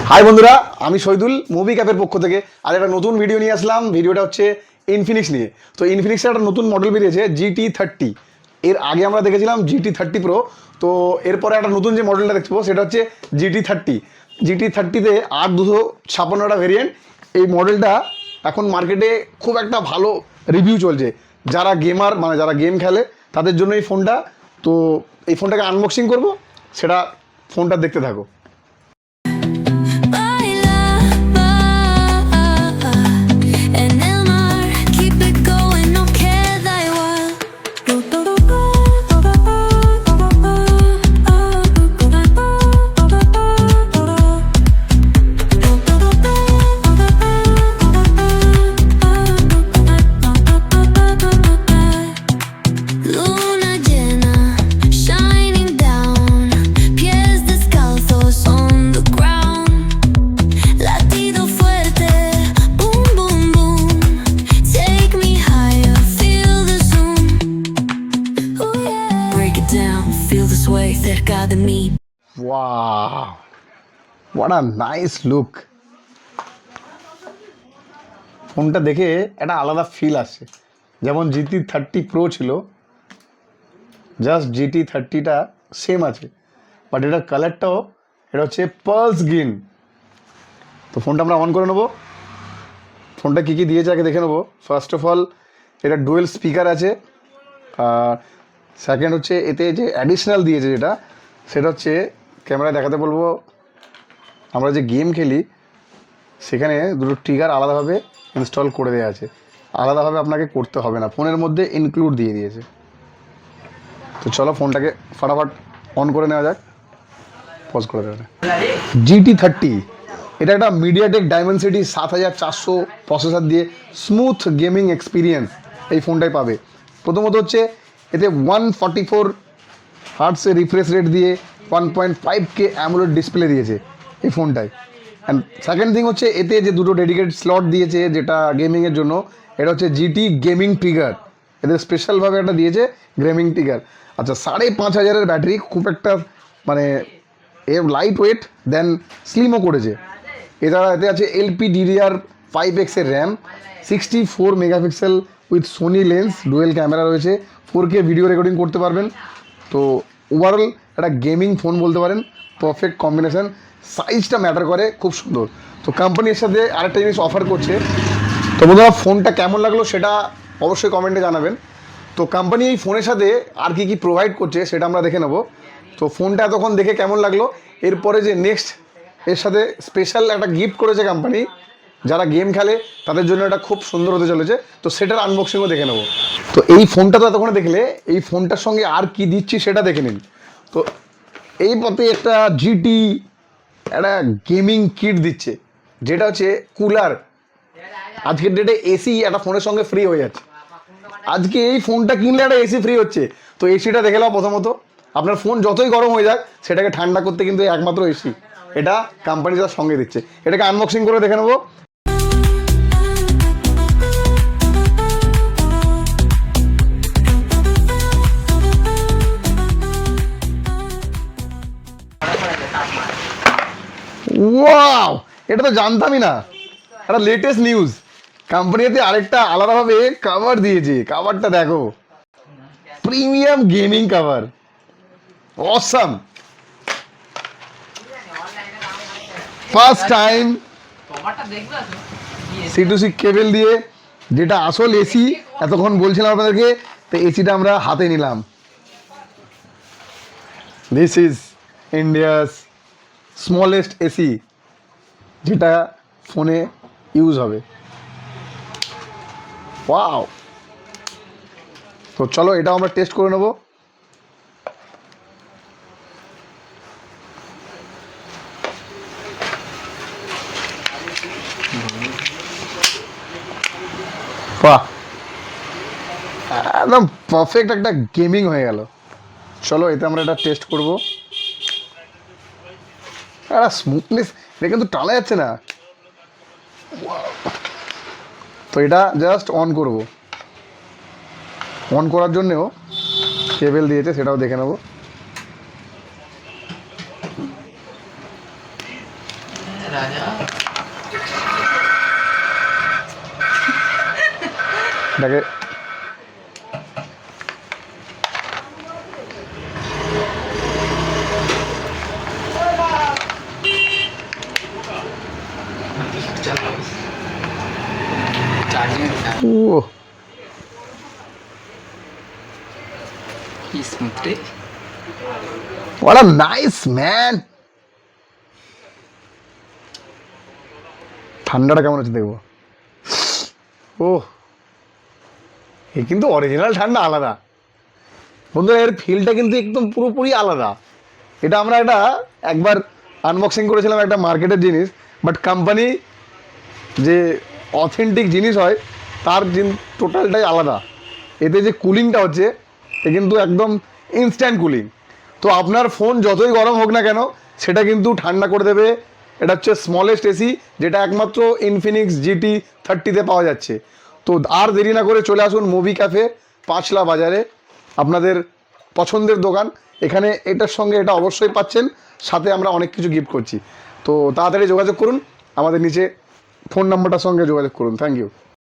High বন্ধুরা, আমি Shahidul movie ক্যাপের পক্ষ থেকে আর একটা নতুন ভিডিও নিয়ে আসলাম। ভিডিওটা হচ্ছে ইনফিনিক্স নিয়ে। তো ইনফিনিক্সের একটা নতুন মডেল বেরিয়েছে GT30। এর আগে আমরা দেখেছিলাম GT30 Pro। তো এরপরে একটা নতুন যে মডেলটা দেখবো সেটা হচ্ছে GT30। GT30-তে 8256টা ভেরিয়েন্ট। এই মডেলটা এখন মার্কেটে খুব একটা ভালো রিভিউ চলছে। যারা গেমার মানে যারা গেম খেলে তাদের জন্য এই ফোনটা। তো এই ফোনটাকে আনবক্সিং করব, সেটা ফোনটা দেখতে থাকো। Wow, what a nice look! ফোনটা দেখে একটা আলাদা ফিল আসছে। যেমন GT30 Pro ছিল, জাস্ট GT30টা সেম আছে, বাট এটার কালারটাও এটা হচ্ছে পার্লস গ্রিন। তো ফোনটা আমরা অন করে নেবো। ফোনটা কী কী দিয়েছে আগে দেখে নেবো। ফার্স্ট অফ অল এটা ডুয়েল স্পিকার আছে। আর সেকেন্ড হচ্ছে এতে যে অ্যাডিশনাল দিয়েছে যেটা, সেটা হচ্ছে ক্যামেরায় দেখাতে বলবো, আমরা যে গেম খেলি সেখানে দুটো ট্রিগার আলাদাভাবে ইনস্টল করে দেওয়া আছে, আলাদাভাবে আপনাকে করতে হবে না, ফোনের মধ্যে ইনক্লুড দিয়ে দিয়েছে। তো চলো ফোনটাকে ফটাফট অন করে নেওয়া যাক। পজ করে দেওয়া যাক। GT30 এটা একটা মিডিয়াটেক ডায়মেনসিটি 7400 প্রসেসর দিয়ে স্মুথ গেমিং এক্সপিরিয়েন্স এই ফোনটাই পাবে। প্রথমত হচ্ছে এতে 144 হার্টসের রিফ্রেশ রেট দিয়ে 1.5K অ্যামোলেড ডিসপ্লে দিয়েছে এই ফোনটায়। অ্যান্ড সেকেন্ড থিং হচ্ছে এতে যে দুটো ডেডিকেটেড স্লট দিয়েছে যেটা গেমিংয়ের জন্য, এটা হচ্ছে GT গেমিং ট্রিগার। এদের স্পেশালভাবে একটা দিয়েছে গেমিং ট্রিগার। আচ্ছা, 5500-এর ব্যাটারি, খুব একটা মানে এর লাইট ওয়েট দেন স্লিমও করেছে। এছাড়া এতে আছে LPDDR5X এর RAM, 64 megapixel with Sony lens, dual camera রয়েছে, 4K ভিডিও রেকর্ডিং করতে পারবেন। তো ওভারঅল একটা গেমিং ফোন বলতে পারেন, পারফেক্ট কম্বিনেশান। সাইজটা ম্যাটার করে, খুব সুন্দর। তো কোম্পানির সাথে আরেকটা জিনিস অফার করছে। তো বন্ধুরা, ফোনটা কেমন লাগলো সেটা অবশ্যই কমেন্টে জানাবেন। তো কোম্পানি এই ফোনের সাথে আর কি কি প্রোভাইড করছে সেটা আমরা দেখে নেব। তো ফোনটা এতক্ষণ দেখে কেমন লাগলো, এরপরে যে নেক্সট এর সাথে স্পেশাল একটা গিফট করেছে কোম্পানি, যারা গেম খেলে তাদের জন্য এটা খুব সুন্দর হতে চলেছে। তো সেটার আনবক্সিংও দেখে নেব। তো এই ফোনটা তো এতক্ষণে দেখলে, এই ফোনটার সঙ্গে আর কি দিচ্ছি সেটা দেখে নিন। তো এই পথে একটা GT একটা গেমিং কিট দিচ্ছে, যেটা হচ্ছে কুলার। আজকের ডেটে AC একটা ফোনের সঙ্গে ফ্রি হয়ে যাচ্ছে। আজকে এই ফোনটা কিনলে একটা AC ফ্রি হচ্ছে। তো এসিটা দেখে নাও প্রথমত। আপনার ফোন যতই গরম হয়ে যাক, সেটাকে ঠান্ডা করতে কিন্তু একমাত্র এসি, এটা কোম্পানি তার সঙ্গে দিচ্ছে। এটাকে আনবক্সিং করে দেখে নেবো। ওয়াও, এটা তো জানতামই না। একটা লেটেস্ট নিউজ, কোম্পানিতে আরেকটা আলাদাভাবে কভার দিয়েছে। কভারটা দেখো, premium gaming cover, awesome. First time C2C কেবল দিয়ে, যেটা আসল এসি এতক্ষণ বলছিলাম আপনাদেরকে, তো এসিটা আমরা হাতে নিলাম। This is India's smallest AC, যেটা ফোনে ইউজ হবে। ওয়াও! তো চলো এটা আমরা টেস্ট করে নেব। বাহ, একদম পারফেক্ট একটা গেমিং হয়ে গেল। চলো এতে আমরা এটা টেস্ট করবো। একটা স্মুথনেস, এটা কিন্তু টানা যাচ্ছে না। তো এটা জাস্ট অন করব। অন করার জন্যেও কেবল দিয়েছে, সেটাও দেখে নেব। এটাকে ও কি স্মুথ রে। what a nice man ঠান্ডাটা কেমন হচ্ছে দেখবো ও এ কিন্তু অরিজিনাল ঠান্ডা আলাদা বন্ধুরা এর ফিলটা কিন্তু একদম পুরোপুরি আলাদা এটা আমরা একবার আনবক্সিং করেছিলাম একটা মার্কেটের জিনিস বাট কোম্পানি যে অথেন্টিক জিনিস হয় তার টোটালটাই আলাদা এতে যে কুলিংটা হচ্ছে এ কিন্তু একদম ইনস্ট্যান্ট কুলিং তো আপনার ফোন যতই গরম হোক না কেন সেটা কিন্তু ঠান্ডা করে দেবে এটা হচ্ছে স্মলেস্ট এসি যেটা একমাত্র ইনফিনিক্স জিটি 30-তে পাওয়া যাচ্ছে তো আর দেরি না করে চলে আসুন মুভি ক্যাফে পাঁচলা বাজারে আপনাদের পছন্দের দোকান এখানে এটার সঙ্গে এটা অবশ্যই পাচ্ছেন সাথে আমরা অনেক কিছু গিফট করছি তো তাড়াতাড়ি যোগাযোগ করুন আমাদের নিচে ফোন নাম্বারটার সঙ্গে যোগাযোগ করুন থ্যাংক ইউ